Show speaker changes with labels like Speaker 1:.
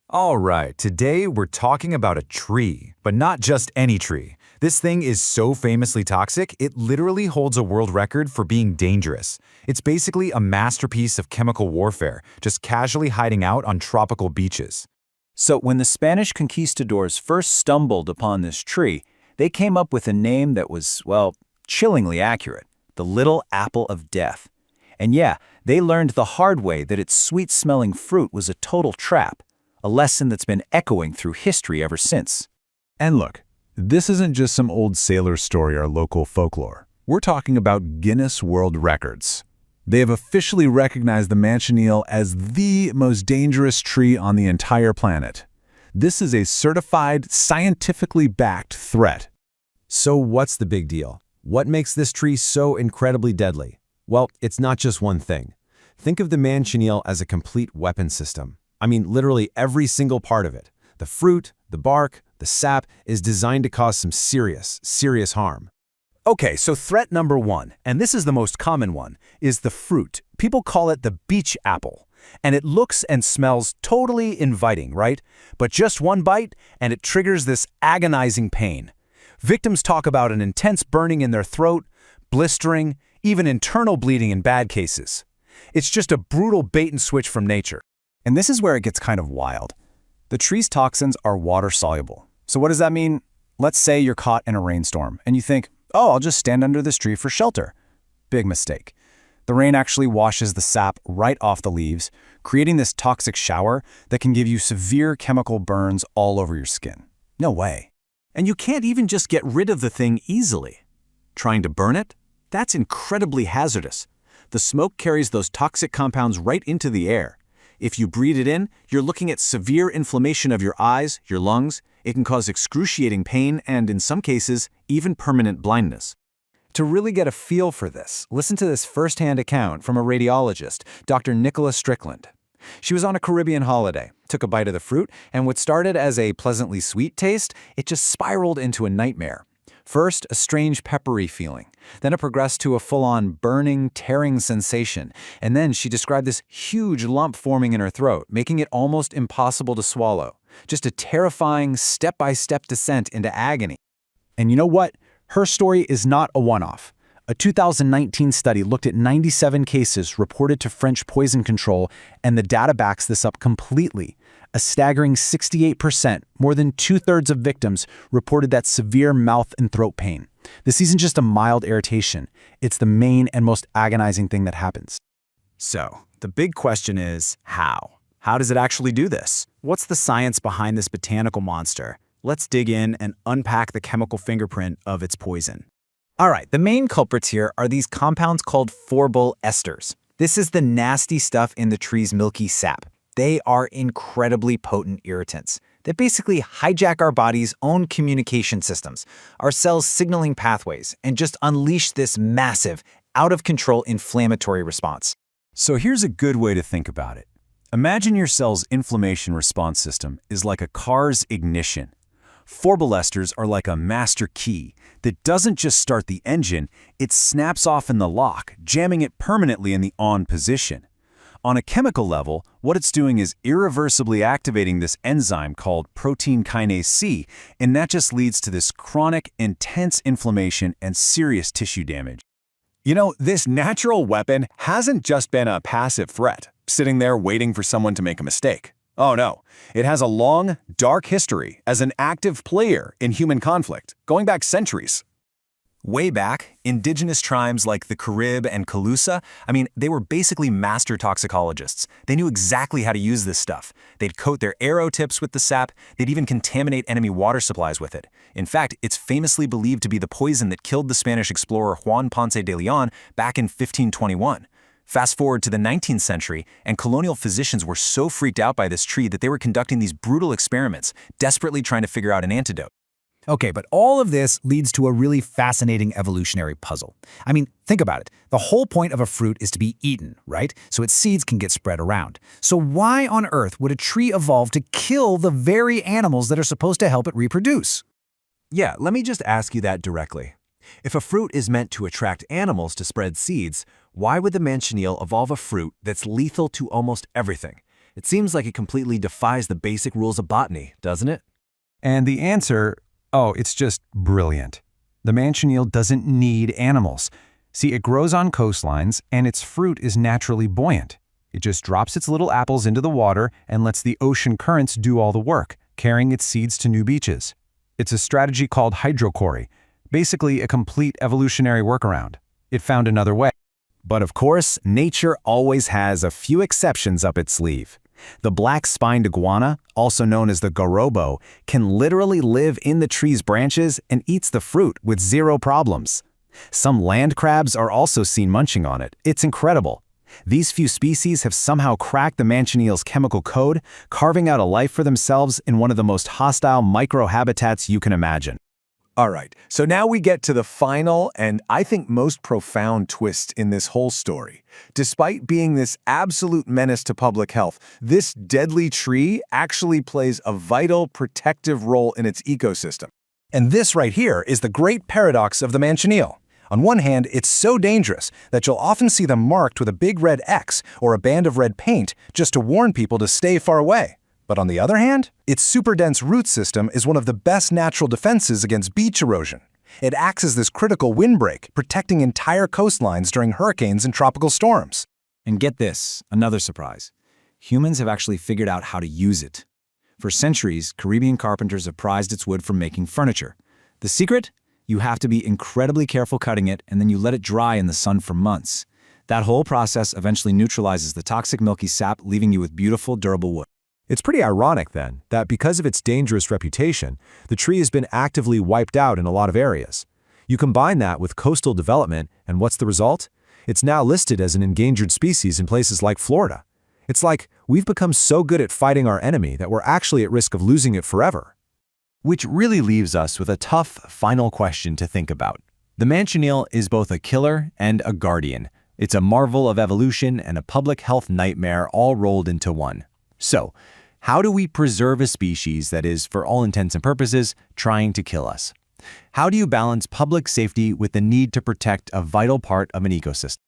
Speaker 1: All right, today we're talking about a tree, but not just any tree. This thing is so famously toxic, it literally holds a world record for being dangerous. It's basically a masterpiece of chemical warfare, just casually hiding out on tropical beaches.
Speaker 2: So when the Spanish conquistadors first stumbled upon this tree, they came up with a name that was, well, chillingly accurate, the Little Apple of Death. And yeah, they learned the hard way that its sweet-smelling fruit was a total trap, a lesson that's been echoing through history ever since.
Speaker 3: And look, this isn't just some old sailor story or local folklore. We're talking about Guinness World Records. They have officially recognized the Manchineel as the most dangerous tree on the entire planet. This is a certified, scientifically backed threat.
Speaker 4: So what's the big deal? What makes this tree so incredibly deadly? Well, it's not just one thing. Think of the Manchineel as a complete weapon system. I mean, literally every single part of it. The fruit, the bark, the sap is designed to cause some serious harm.
Speaker 5: Okay, so threat number one, and this is the most common one, is the fruit. People call it the beach apple. And it looks and smells totally inviting, right? But just one bite, and it triggers this agonizing pain. Victims talk about an intense burning in their throat, blistering, even internal bleeding in bad cases. It's just a brutal bait and switch from nature.
Speaker 2: And this is where it gets kind of wild. The tree's toxins are water-soluble. So what does that mean? Let's say you're caught in a rainstorm, and you think, oh, I'll just stand under this tree for shelter. Big mistake. The rain actually washes the sap right off the leaves, creating this toxic shower that can give you severe chemical burns all over your skin. No way.
Speaker 5: And you can't even just get rid of the thing easily. Trying to burn it? That's incredibly hazardous. The smoke carries those toxic compounds right into the air. If you breathe it in, you're looking at severe inflammation of your eyes, your lungs. It can cause excruciating pain and, in some cases, even permanent blindness.
Speaker 1: To really get a feel for this, listen to this first-hand account from a radiologist, Dr. Nicola Strickland. She was on a Caribbean holiday, took a bite of the fruit, and what started as a pleasantly sweet taste, it just spiraled into a nightmare. First, a strange peppery feeling. Then it progressed to a full-on burning, tearing sensation. And then she described this huge lump forming in her throat, making it almost impossible to swallow. Just a terrifying, step-by-step descent into agony.
Speaker 2: And you know what? Her story is not a one-off. A 2019 study looked at 97 cases reported to French poison control, and the data backs this up completely. A staggering 68%, more than two-thirds of victims, reported that severe mouth and throat pain. This isn't just a mild irritation. It's the main and most agonizing thing that happens.
Speaker 5: So, the big question is, how? How does it actually do this? What's the science behind this botanical monster? Let's dig in and unpack the chemical fingerprint of its poison.
Speaker 6: All right, the main culprits here are these compounds called formyl esters. This is the nasty stuff in the tree's milky sap. They are incredibly potent irritants that basically hijack our body's own communication systems, our cells' signaling pathways, and just unleash this massive, out-of-control inflammatory response.
Speaker 3: So here's a good way to think about it. Imagine your cell's inflammation response system is like a car's ignition. Formyl esters are like a master key that doesn't just start the engine, it snaps off in the lock, jamming it permanently in the on position. On a chemical level, what it's doing is irreversibly activating this enzyme called protein kinase C, and that just leads to this chronic, intense inflammation and serious tissue damage.
Speaker 7: You know, this natural weapon hasn't just been a passive threat, sitting there waiting for someone to make a mistake. Oh no, it has a long, dark history as an active player in human conflict, going back centuries.
Speaker 5: Way back, indigenous tribes like the Carib and Calusa, they were basically master toxicologists. They knew exactly how to use this stuff. They'd coat their arrow tips with the sap, they'd even contaminate enemy water supplies with it. In fact, it's famously believed to be the poison that killed the Spanish explorer Juan Ponce de Leon back in 1521. Fast forward to the 19th century, and colonial physicians were so freaked out by this tree that they were conducting these brutal experiments, desperately trying to figure out an antidote.
Speaker 8: Okay, but all of this leads to a really fascinating evolutionary puzzle. Think about it. The whole point of a fruit is to be eaten, right? So its seeds can get spread around. So why on earth would a tree evolve to kill the very animals that are supposed to help it reproduce?
Speaker 4: Yeah, let me just ask you that directly. If a fruit is meant to attract animals to spread seeds, why would the Manchineel evolve a fruit that's lethal to almost everything?
Speaker 1: It seems like it completely defies the basic rules of botany, doesn't it?
Speaker 2: And the answer, oh, it's just brilliant. The Manchineel doesn't need animals. See, it grows on coastlines, and its fruit is naturally buoyant. It just drops its little apples into the water and lets the ocean currents do all the work, carrying its seeds to new beaches. It's a strategy called hydrochory, basically a complete evolutionary workaround. It found another way.
Speaker 3: But of course, nature always has a few exceptions up its sleeve. The black-spined iguana, also known as the gorobo, can literally live in the tree's branches and eats the fruit with zero problems. Some land crabs are also seen munching on it. It's incredible. These few species have somehow cracked the Manchineel's chemical code, carving out a life for themselves in one of the most hostile microhabitats you can imagine.
Speaker 7: All right, so now we get to the final and I think most profound twist in this whole story. Despite being this absolute menace to public health, this deadly tree actually plays a vital protective role in its ecosystem. And this right here is the great paradox of the Manchineel. On one hand, it's so dangerous that you'll often see them marked with a big red X or a band of red paint just to warn people to stay far away. But on the other hand, its super dense root system is one of the best natural defenses against beach erosion. It acts as this critical windbreak, protecting entire coastlines during hurricanes and tropical storms.
Speaker 6: And get this, another surprise. Humans have actually figured out how to use it. For centuries, Caribbean carpenters have prized its wood for making furniture. The secret? You have to be incredibly careful cutting it, and then you let it dry in the sun for months. That whole process eventually neutralizes the toxic milky sap, leaving you with beautiful, durable wood.
Speaker 4: It's pretty ironic, then, that because of its dangerous reputation, the tree has been actively wiped out in a lot of areas. You combine that with coastal development, and what's the result? It's now listed as an endangered species in places like Florida. It's like we've become so good at fighting our enemy that we're actually at risk of losing it forever.
Speaker 3: Which really leaves us with a tough final question to think about. The Manchineel is both a killer and a guardian. It's a marvel of evolution and a public health nightmare all rolled into one. So, how do we preserve a species that is, for all intents and purposes, trying to kill us? How do you balance public safety with the need to protect a vital part of an ecosystem?